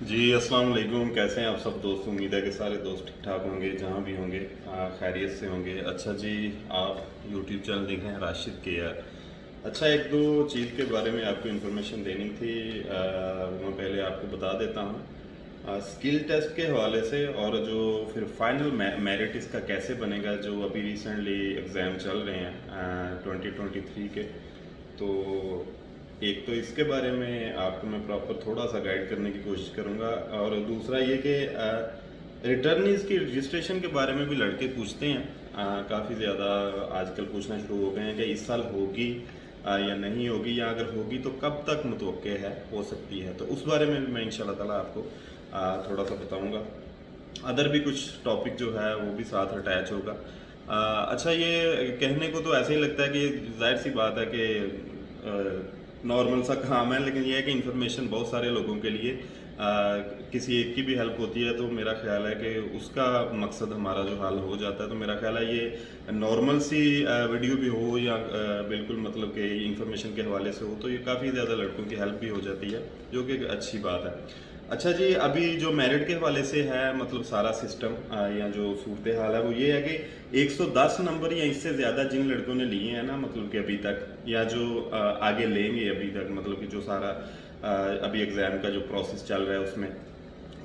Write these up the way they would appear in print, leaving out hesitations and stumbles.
जी अस्सलाम वालेकुम। कैसे हैं आप सब दोस्त? उम्मीद है कि सारे दोस्त ठीक ठाक होंगे, जहाँ भी होंगे खैरियत से होंगे। अच्छा जी, आप यूट्यूब चैनल देख रहे हैं राशिद के यार। अच्छा, एक दो चीज़ के बारे में आपको इन्फॉर्मेशन देनी थी। वो मैं पहले आपको बता देता हूँ स्किल टेस्ट के हवाले से, और जो फिर फाइनल मेरिट इसका कैसे बनेगा, जो अभी रिसेंटली एग्ज़ाम चल रहे हैं 2023 के। तो एक तो इसके बारे में आपको मैं प्रॉपर थोड़ा सा गाइड करने की कोशिश करूँगा, और दूसरा ये कि रिटर्नीज़ की रजिस्ट्रेशन के बारे में भी लड़के पूछते हैं। काफ़ी ज़्यादा आजकल पूछना शुरू हो गए हैं कि इस साल होगी या नहीं होगी, या अगर होगी तो कब तक मुतवक्के है हो सकती है। तो उस बारे में भी मैं इंशाल्लाह ताला आपको थोड़ा सा बताऊँगा। अदर भी कुछ टॉपिक जो है वो भी साथ अटैच होगा। अच्छा, ये कहने को तो ऐसे ही लगता है कि ज़ाहिर सी बात है कि नॉर्मल सा काम है, लेकिन ये है कि इन्फॉर्मेशन बहुत सारे लोगों के लिए किसी एक की भी हेल्प होती है, तो मेरा ख्याल है कि उसका मकसद हमारा जो हल हो जाता है। तो मेरा ख्याल है ये नॉर्मल सी वीडियो भी हो या बिल्कुल मतलब कि इन्फॉर्मेशन के हवाले से हो, तो ये काफ़ी ज़्यादा लड़कों की हेल्प भी हो जाती है, जो कि एक अच्छी बात है। अच्छा जी, अभी जो मेरिट के हवाले से है, मतलब सारा सिस्टम या जो सूरत हाल है वो ये है कि 110 नंबर या इससे ज़्यादा जिन लड़कों ने लिए हैं ना, मतलब कि अभी तक, या जो आगे लेंगे अभी तक, मतलब कि जो सारा अभी एग्ज़ाम का जो प्रोसेस चल रहा है उसमें,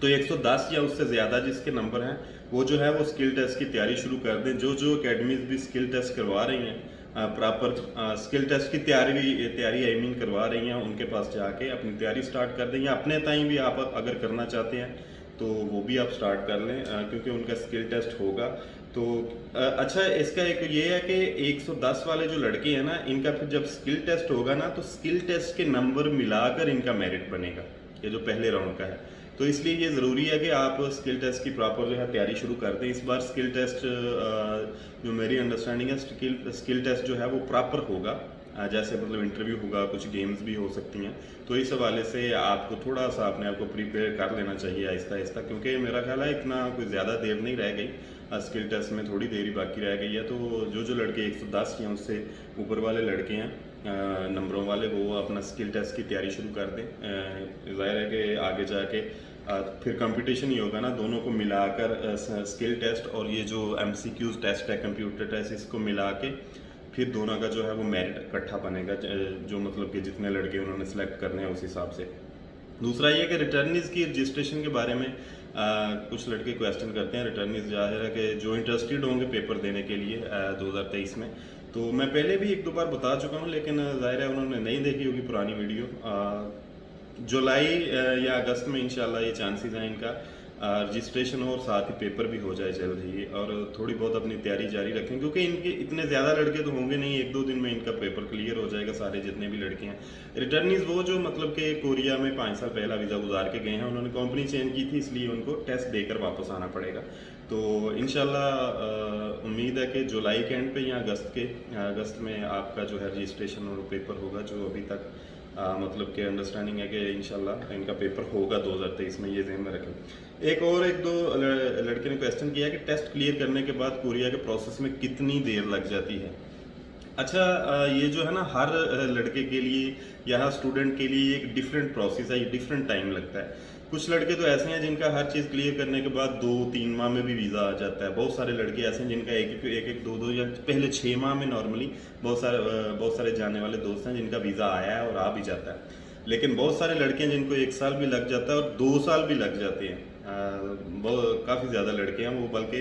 तो 110 या उससे ज़्यादा जिसके नंबर हैं, वो जो है वो स्किल टेस्ट की तैयारी शुरू कर दें। जो जो एकेडमीज़ भी स्किल टेस्ट करवा रही हैं, प्रॉपर स्किल टेस्ट की तैयारी आई मीन करवा रही हैं, उनके पास जाके अपनी तैयारी स्टार्ट कर दें, या अपने टाइम भी आप अगर करना चाहते हैं तो वो भी आप स्टार्ट कर लें, क्योंकि उनका स्किल टेस्ट होगा। तो अच्छा, इसका एक ये है कि 110 वाले जो लड़के हैं ना, इनका फिर जब स्किल टेस्ट होगा ना, तो स्किल टेस्ट के नंबर मिलाकर इनका मेरिट बनेगा, ये जो पहले राउंड का है। तो इसलिए ये ज़रूरी है कि आप स्किल टेस्ट की प्रॉपर जो है तैयारी शुरू कर दें। इस बार स्किल टेस्ट जो मेरी अंडरस्टैंडिंग है, स्किल टेस्ट जो है वो प्रॉपर होगा। जैसे मतलब इंटरव्यू होगा, कुछ गेम्स भी हो सकती हैं। तो इस हवाले से आपको थोड़ा सा अपने आप को प्रिपेयर कर लेना चाहिए आहिस्ता आहिस्ता, क्योंकि मेरा ख्याल है इतना कोई ज़्यादा देर नहीं रह गई। स्किल टेस्ट में थोड़ी देर ही बाकी रह गई है। तो जो लड़के 110 या उससे ऊपर वाले लड़के हैं नंबरों वाले, वो अपना स्किल टेस्ट की तैयारी शुरू कर दें। ज़ाहिर है कि आगे जाके फिर कंपटीशन ही होगा ना, दोनों को मिलाकर स्किल टेस्ट और ये जो एमसीक्यूज टेस्ट है, कंप्यूटर टेस्ट, इसको मिला के फिर दोनों का जो है वो मेरिट इकट्ठा बनेगा, जो मतलब कि जितने लड़के उन्होंने सेलेक्ट करने हैं उस हिसाब से। दूसरा ये कि रिटर्नीज़ की रजिस्ट्रेशन के बारे में कुछ लड़के क्वेश्चन करते हैं। रिटर्नीज़ ज़ाहिर है कि जो इंटरेस्टेड होंगे पेपर देने के लिए 2023 में, तो मैं पहले भी एक दो बार बता चुका हूँ, लेकिन ज़ाहिर है उन्होंने नहीं देखी होगी पुरानी वीडियो। जुलाई या अगस्त में इंशाल्लाह ये चांसेस हैं इनका रजिस्ट्रेशन हो, और साथ ही पेपर भी हो जाए जल्द ही। और थोड़ी बहुत अपनी तैयारी जारी रखें, क्योंकि इनके इतने ज़्यादा लड़के तो होंगे नहीं, एक दो दिन में इनका पेपर क्लियर हो जाएगा सारे जितने भी लड़के हैं। रिटर्नीज वो जो मतलब कि कोरिया में 5 साल पहला वीज़ा गुजार के गए हैं, उन्होंने कंपनी चेंज की थी, इसलिए उनको टेस्ट देकर वापस आना पड़ेगा। तो इंशाल्लाह उम्मीद है कि जुलाई के एंड पे या अगस्त में आपका जो है रजिस्ट्रेशन और पेपर होगा, जो अभी तक मतलब कि अंडरस्टैंडिंग है कि इंशाल्लाह इनका पेपर होगा 2023 में, ये ज़हन में रखें। एक दो लड़के ने क्वेश्चन किया कि टेस्ट क्लियर करने के बाद कोरिया के प्रोसेस में कितनी देर लग जाती है। अच्छा, ये जो है ना, हर लड़के के लिए या हर स्टूडेंट के लिए एक डिफरेंट प्रोसेस है, ये डिफरेंट टाइम लगता है। कुछ लड़के तो ऐसे हैं जिनका हर चीज़ क्लियर करने के बाद 2-3 माह में भी वीज़ा आ जाता है। बहुत सारे लड़के ऐसे हैं जिनका एक दो या पहले 6 माह में नॉर्मली, बहुत सारे जानने वाले दोस्त हैं जिनका वीज़ा आया है और आ भी जाता है। लेकिन बहुत सारे लड़के हैं जिनको 1 साल भी लग जाता है और 2 साल भी लग जाते हैं। बहुत काफ़ी ज़्यादा लड़के हैं वो, बल्कि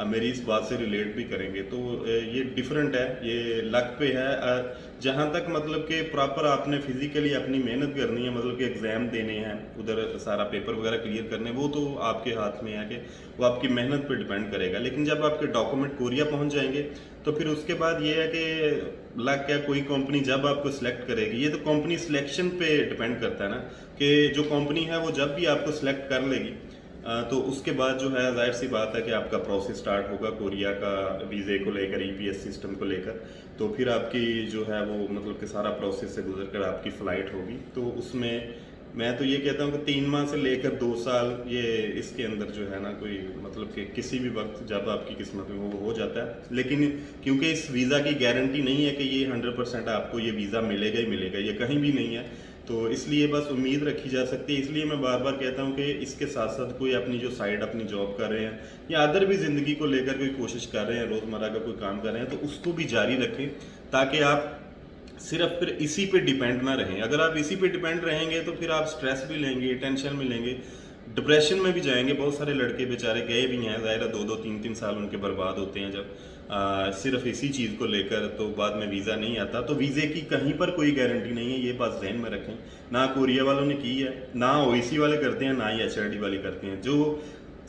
मेरी इस बात से रिलेट भी करेंगे। तो ये डिफरेंट है, ये लक पे है। जहाँ तक मतलब कि प्रॉपर आपने फिजिकली अपनी मेहनत करनी है, मतलब कि एग्ज़ाम देने हैं, उधर सारा पेपर वगैरह क्लियर करने, वो तो आपके हाथ में है कि वो आपकी मेहनत पे डिपेंड करेगा। लेकिन जब आपके डॉक्यूमेंट कोरिया पहुँच जाएंगे, तो फिर उसके बाद ये है कि लक है, कोई कंपनी जब आपको सिलेक्ट करेगी, ये तो कंपनी सिलेक्शन पे डिपेंड करता है ना, कि जो कंपनी है वो जब भी आपको सिलेक्ट कर लेगी, तो उसके बाद जो है ज़ाहिर सी बात है कि आपका प्रोसेस स्टार्ट होगा कोरिया का वीज़े को लेकर, ईपीएस सिस्टम को लेकर। तो फिर आपकी जो है वो मतलब कि सारा प्रोसेस से गुजर कर आपकी फ़्लाइट होगी। तो उसमें मैं तो ये कहता हूँ कि 3 माह से लेकर 2 साल, ये इसके अंदर जो है ना, कोई मतलब कि किसी भी वक्त जब आपकी किस्मत में वो हो जाता है। लेकिन क्योंकि इस वीज़ा की गारंटी नहीं है कि ये 100% आपको ये वीज़ा मिलेगा ही मिलेगा, ये कहीं भी नहीं है। تو اس لیے بس امید رکھی جا سکتی ہے. اس لیے میں بار بار کہتا ہوں کہ اس کے ساتھ ساتھ کوئی اپنی جو سائڈ اپنی جاب کر رہے ہیں یا ادر بھی زندگی کو لے کر کوئی کوشش کر رہے ہیں, روزمرہ کا کوئی کام کر رہے ہیں, تو اس کو بھی جاری رکھیں تاکہ آپ صرف پھر اسی پہ ڈیپینڈ نہ رہیں. اگر آپ اسی پہ ڈیپینڈ رہیں گے تو پھر آپ سٹریس بھی لیں گے, ٹینشن بھی لیں گے, ڈپریشن میں بھی جائیں گے. بہت سارے لڑکے بیچارے گئے بھی ہیں, ظاہر ہے 2-2 3-3 سال ان کے برباد ہوتے ہیں جب صرف اسی چیز کو لے کر, تو بعد میں ویزا نہیں آتا. تو ویزے کی کہیں پر کوئی گارنٹی نہیں ہے, یہ بات ذہن میں رکھیں. نہ کوریا والوں نے کی ہے, نہ او ای سی والے کرتے ہیں, نہ ہی ایچ آر ڈی والے کرتے ہیں. جو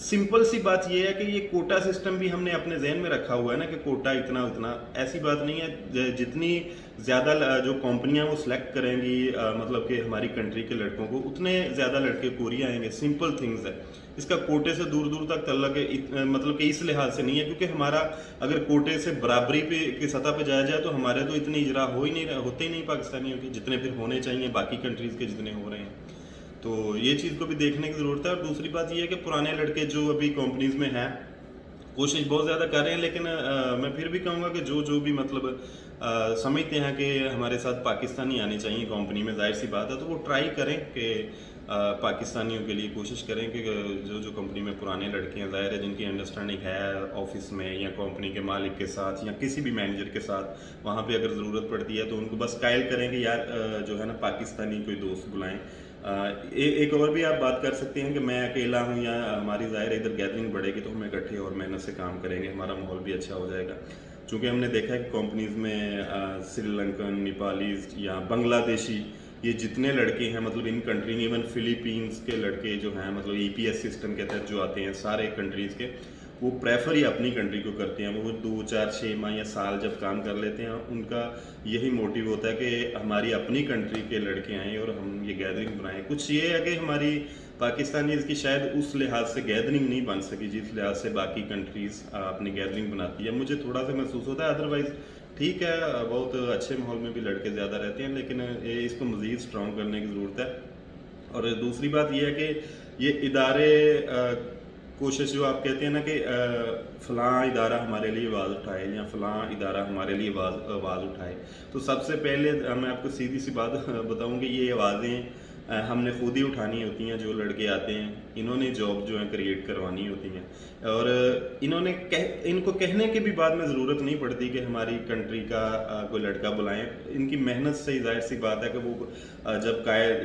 سمپل سی بات یہ ہے کہ یہ کوٹا سسٹم بھی ہم نے اپنے ذہن میں رکھا ہوا ہے نا کہ کوٹا اتنا اتنا, ایسی بات نہیں ہے. جتنی زیادہ جو کمپنیاں وہ سلیکٹ کریں گی مطلب کہ ہماری کنٹری کے لڑکوں کو, اتنے زیادہ لڑکے کوریا آئیں گے. سمپل تھنگز ہے, اس کا کوٹے سے دور دور تک تعلق ہے, مطلب کہ اس لحاظ سے نہیں ہے کیونکہ ہمارا اگر کوٹے سے برابری پہ کی سطح پہ جایا جائے تو ہمارے تو اتنے اجرا ہوتے ہی نہیں پاکستانیوں کے جتنے پھر ہونے چاہیے باقی کنٹریز کے جتنے ہو رہے ہیں. تو یہ چیز کو بھی دیکھنے کی ضرورت ہے. اور دوسری بات یہ ہے کہ پرانے لڑکے جو ابھی کمپنیز میں ہیں کوشش بہت زیادہ کر رہے ہیں, لیکن میں پھر بھی کہوں گا کہ جو بھی مطلب سمجھتے ہیں کہ ہمارے ساتھ پاکستانی آنے چاہیے کمپنی میں, ظاہر سی بات ہے, تو وہ ٹرائی کریں کہ پاکستانیوں کے لیے کوشش کریں کہ جو کمپنی میں پرانے لڑکے ہیں, ظاہر ہے جن کی انڈرسٹینڈنگ ہے آفس میں یا کمپنی کے مالک کے ساتھ یا کسی بھی مینیجر کے ساتھ, وہاں پہ اگر ضرورت پڑتی ہے تو ان کو بس قائل کریں کہ یار جو ہے نا پاکستانی کوئی دوست بلائیں. ایک اور بھی آپ بات کر سکتے ہیں کہ میں اکیلا ہوں یا ہماری ظاہر ادھر گیدرنگ بڑھے گی تو ہم اکٹھے اور محنت سے کام کریں گے, ہمارا ماحول بھی اچھا ہو جائے گا. چونکہ ہم نے دیکھا ہے کہ کمپنیز میں سری لنکن, نیپالیز یا بنگلہ دیشی, یہ جتنے لڑکے ہیں مطلب ان کنٹری میں, ایون فلیپینز کے لڑکے جو ہیں مطلب ای پی ایس سسٹم کے تحت جو آتے ہیں سارے کنٹریز کے, وہ پریفر ہی اپنی کنٹری کو کرتے ہیں. وہ 2-4-6 ماہ یا سال جب کام کر لیتے ہیں, ان کا یہی موٹیو ہوتا ہے کہ ہماری اپنی کنٹری کے لڑکے آئیں اور ہم یہ گیدرنگ بنائیں. کچھ یہ ہے کہ ہماری پاکستانیز کی شاید اس لحاظ سے گیدرنگ نہیں بن سکی جس لحاظ سے باقی کنٹریز اپنی گیدرنگ بناتی ہے. مجھے تھوڑا سا محسوس ہوتا ہے, ادروائز ٹھیک ہے بہت اچھے ماحول میں بھی لڑکے زیادہ رہتے ہیں, لیکن اس کو مزید اسٹرانگ کرنے کی ضرورت ہے. اور دوسری بات یہ ہے کہ یہ ادارے کوشش جو آپ کہتے ہیں نا کہ فلاں ادارہ ہمارے لیے آواز اٹھائے یا فلاں ادارہ ہمارے لیے آواز اٹھائے, تو سب سے پہلے میں آپ کو سیدھی سی بات بتاؤں کہ یہ آوازیں ہم نے خود ہی اٹھانی ہوتی ہیں. جو لڑکے آتے ہیں انہوں نے جاب جو ہے کریٹ کروانی ہوتی ہیں, اور ان کو کہنے کے بھی بعد میں ضرورت نہیں پڑتی کہ ہماری کنٹری کا کوئی لڑکا بلائیں. ان کی محنت سے ہی ظاہر سی بات ہے کہ وہ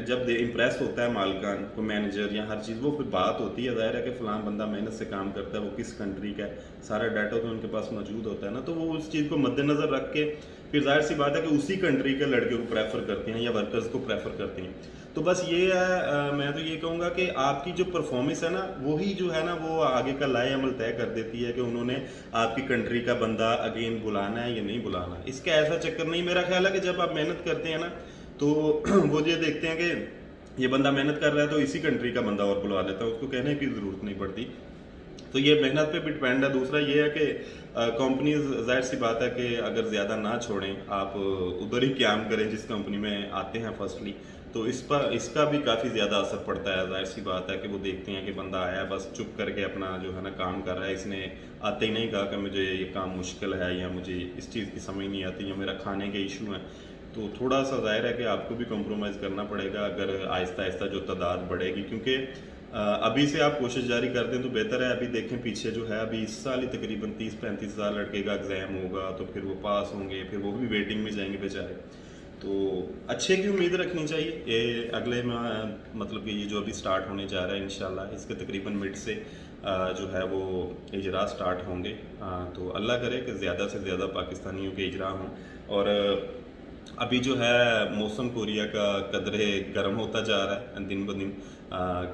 جب امپریس ہوتا ہے مالکان کو مینیجر یا ہر چیز, وہ پھر بات ہوتی ہے ظاہر ہے کہ فلاں بندہ محنت سے کام کرتا ہے, وہ کس کنٹری کا ہے, سارا ڈیٹا تو ان کے پاس موجود ہوتا ہے نا. تو وہ اس چیز کو مد نظر رکھ کے پھر ظاہر سی بات ہے کہ اسی کنٹری کے لڑکے کو پریفر کرتے ہیں یا ورکرز کو پریفر کرتے ہیں. تو بس یہ ہے, میں تو یہ کہوں گا کہ آپ کی جو پرفارمنس ہے نا وہی جو ہے نا وہ آگے کا لائے عمل طے کر دیتی ہے کہ انہوں نے آپ کی کنٹری کا بندہ اگین بلانا ہے یا نہیں بلانا. اس کا ایسا چکر نہیں, میرا خیال ہے کہ جب آپ محنت کرتے ہیں نا تو وہ یہ دیکھتے ہیں کہ یہ بندہ محنت کر رہا ہے تو اسی کنٹری کا بندہ اور بلوا لیتا ہے, اس کو کہنے کی ضرورت نہیں پڑتی. تو یہ محنت پہ بھی ڈپینڈ ہے. دوسرا یہ ہے کہ کمپنیز ظاہر سی بات ہے کہ اگر زیادہ نہ چھوڑیں, آپ ادھر ہی قیام کریں جس کمپنی میں آتے ہیں فرسٹلی, تو اس کا بھی کافی زیادہ اثر پڑتا ہے. ظاہر سی بات ہے کہ وہ دیکھتے ہیں کہ بندہ آیا بس چپ کر کے اپنا جو ہے نا کام کر رہا ہے, اس نے آتے ہی نہیں کہا کہ مجھے یہ کام مشکل ہے یا مجھے اس چیز کی سمجھ نہیں آتی یا میرا کھانے کے ایشو ہیں. تو تھوڑا سا ظاہر ہے کہ آپ کو بھی کمپرومائز کرنا پڑے گا اگر آہستہ آہستہ جو تعداد بڑھے گی, کیونکہ ابھی سے آپ کوشش جاری کر دیں تو بہتر ہے. ابھی دیکھیں پیچھے جو ہے ابھی اس سال ہی تقریباً 30-35 ہزار لڑکے کا ایگزام ہوگا, تو پھر وہ پاس ہوں گے, پھر وہ بھی ویٹنگ میں جائیں گے بیچارے. تو اچھے کی امید رکھنی چاہیے. یہ اگلے مطلب کہ یہ جو ابھی سٹارٹ ہونے جا رہا ہے انشاءاللہ اس کے تقریباً مڈ سے جو ہے وہ اجرا سٹارٹ ہوں گے. تو اللہ کرے کہ زیادہ سے زیادہ پاکستانیوں کے اجرا ہوں. اور ابھی جو ہے موسم کوریا کا قدرے گرم ہوتا جا رہا ہے دن بدن.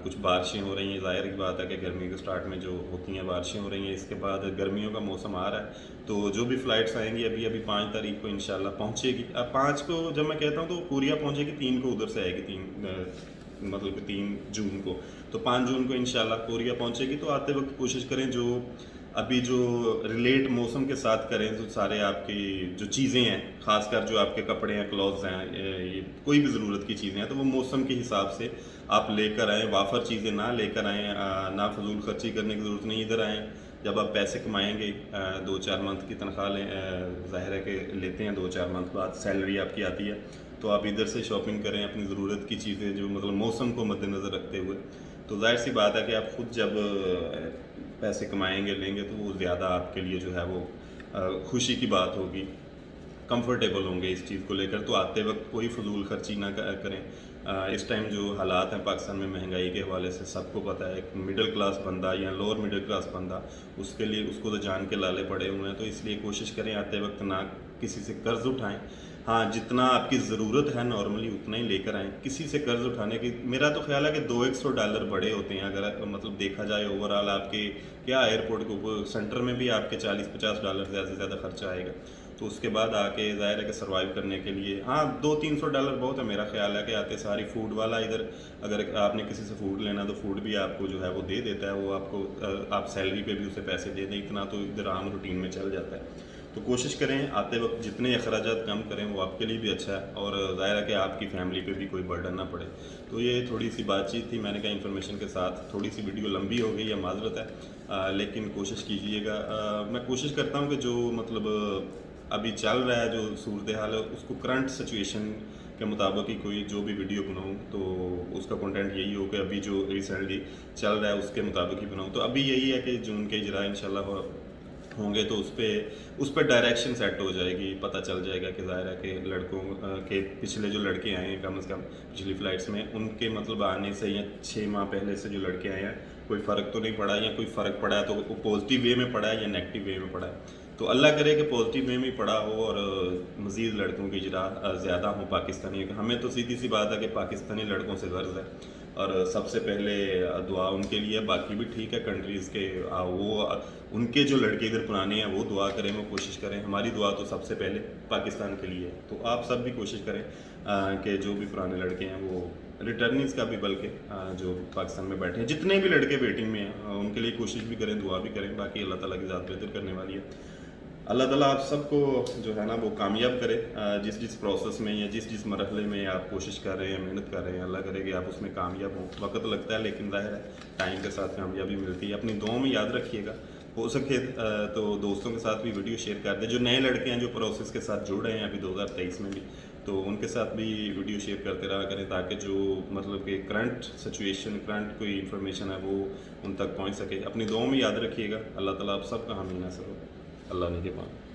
کچھ بارشیں ہو رہی ہیں, ظاہر کی بات ہے کہ گرمی کے سٹارٹ میں جو ہوتی ہیں بارشیں ہو رہی ہیں, اس کے بعد گرمیوں کا موسم آ رہا ہے. تو جو بھی فلائٹس آئیں گی ابھی 5 تاریخ کو انشاءاللہ پہنچے گی. اب 5 کو جب میں کہتا ہوں تو کوریا پہنچے گی, 3 کو ادھر سے آئے گی, مطلب کہ 3 جون کو. تو 5 جون کو انشاءاللہ کوریا پہنچے گی. تو آتے وقت کوشش کریں جو ابھی جو ریلیٹ موسم کے ساتھ کریں, تو سارے آپ کی جو چیزیں ہیں, خاص کر جو آپ کے کپڑے ہیں, کلوتھز ہیں, کوئی بھی ضرورت کی چیزیں ہیں, تو وہ موسم کے حساب سے آپ لے کر آئیں. وافر چیزیں نہ لے کر آئیں, نہ فضول خرچی کرنے کی ضرورت نہیں. ادھر آئیں جب آپ پیسے کمائیں گے, 2-4 منتھ کی تنخواہ ظاہر ہے کہ لیتے ہیں, 2-4 منتھ بعد سیلری آپ کی آتی ہے, तो आप इधर से शॉपिंग करें अपनी ज़रूरत की चीज़ें जो मतलब मौसम को मद्देनज़र रखते हुए। तो ज़ाहिर सी बात है कि आप खुद जब पैसे कमाएंगे लेंगे तो वो ज़्यादा आपके लिए जो है वो खुशी की बात होगी, कंफर्टेबल होंगे इस चीज़ को लेकर। तो आते वक्त कोई फजूल खर्ची ना करें। इस टाइम जो हालात हैं पाकिस्तान में महंगाई के हवाले से सबको पता है, एक मिडिल क्लास बंदा या लोअर मिडिल क्लास बंदा उसके लिए उसको तो जान के लाले पड़े हुए हैं। तो इसलिए कोशिश करें आते वक्त ना किसी से कर्ज़ उठाएं। हाँ, जितना आपकी ज़रूरत है नॉर्मली उतना ही लेकर आएँ। किसी से कर्ज़ उठाने की मेरा तो ख़्याल है कि $200 बड़े होते हैं अगर मतलब देखा जाए ओवरऑल आपके क्या एयरपोर्ट के ऊपर सेंटर में भी आपके $40-50 ज़्यादा से ज़्यादा खर्चा आएगा। तो उसके बाद आके ज़ाहिर है कि सर्वाइव करने के लिए हाँ $200-300 बहुत है। मेरा ख़्याल है कि आते सारी फूड वाला इधर अगर आपने किसी से फूड लेना तो फूड भी आपको जो है वो दे देता है, वो आपको आप सैलरी पे भी उसे पैसे दे दें, इतना तो इधर आम रूटीन में चल जाता है। तो कोशिश करें आते वक्त जितने अखराजात कम करें वो आपके लिए भी अच्छा है और ज़ाहिर है कि आपकी फैमिली पे भी कोई बर्डन ना पड़े। तो ये थोड़ी सी बातचीत थी, मैंने कहा इन्फॉर्मेशन के साथ थोड़ी सी वीडियो लंबी हो गई है, माजरत है। लेकिन कोशिश कीजिएगा। मैं कोशिश करता हूँ कि जो मतलब अभी चल रहा है जो सूरत हाल है उसको करंट सिचुएशन के मुताबिक ही कोई जो भी वीडियो बनाऊँ तो उसका कंटेंट यही हो कि अभी जो रिसेंटली चल रहा है उसके मुताबिक ही बनाऊँ। तो अभी यही है कि जून के इजरा इंशाल्लाह होंगे तो उस पे डायरेक्शन सेट हो जाएगी, पता चल जाएगा कि ज़ाहिर है कि लड़कों के पिछले जो लड़के आए हैं कम से कम पिछली फ़्लाइट्स में उनके मतलब आने से या 6 माह पहले से जो लड़के आए हैं कोई फ़र्क तो नहीं पड़ा, या कोई फ़र्क पड़ा है तो वो पॉजिटिव वे में पड़ा है या नेगेटिव वे में पड़ा है। तो अल्लाह करे कि पॉजिटिव वे में पड़ा हो और मज़ीद लड़कों की इजरा ज़्यादा हो पाकिस्तानी। हमें तो सीधी सी बात है कि पाकिस्तानी लड़कों से गर्ज़ है और सबसे पहले दुआ उनके लिए, बाकी भी ठीक है कंट्रीज़ के वो उनके जो लड़के इधर पुराने हैं वो दुआ करें, वो कोशिश करें। हमारी दुआ तो सबसे पहले पाकिस्तान के लिए है। तो आप सब भी कोशिश करें कि जो भी पुराने लड़के हैं वो रिटर्निंग्स का भी बल्कि जो पाकिस्तान में बैठे हैं जितने भी लड़के वेटिंग में हैं उनके लिए कोशिश भी करें, दुआ भी करें। बाकी अल्लाह ताला की ज़ात बेहतर करने वाली है। अल्लाह ताला आप सबको जो है ना वो कामयाब करे जिस जिस प्रोसेस में या जिस जिस मरहले में आप कोशिश कर रहे हैं, मेहनत कर रहे हैं। अल्लाह करे कि आप उसमें कामयाब हों। वक्त लगता है लेकिन ज़ाहिर है टाइम के साथ कामयाबी मिलती है। अपनी दुआओं में याद रखिएगा। हो सके तो दोस्तों के साथ भी वीडियो शेयर कर दें। जो नए लड़के हैं जो प्रोसेस के साथ जुड़ रहे हैं अभी 2023 में भी, तो उनके साथ भी वीडियो शेयर करते रहा करें ताकि जो मतलब कि करंट सिचुएशन करंट कोई इन्फॉर्मेशन है वो उन तक पहुँच सके। अपनी दुआओं में याद रखिएगा। अल्लाह ताला आप सबका हामी नासर हो। अल्लाह ने के पास।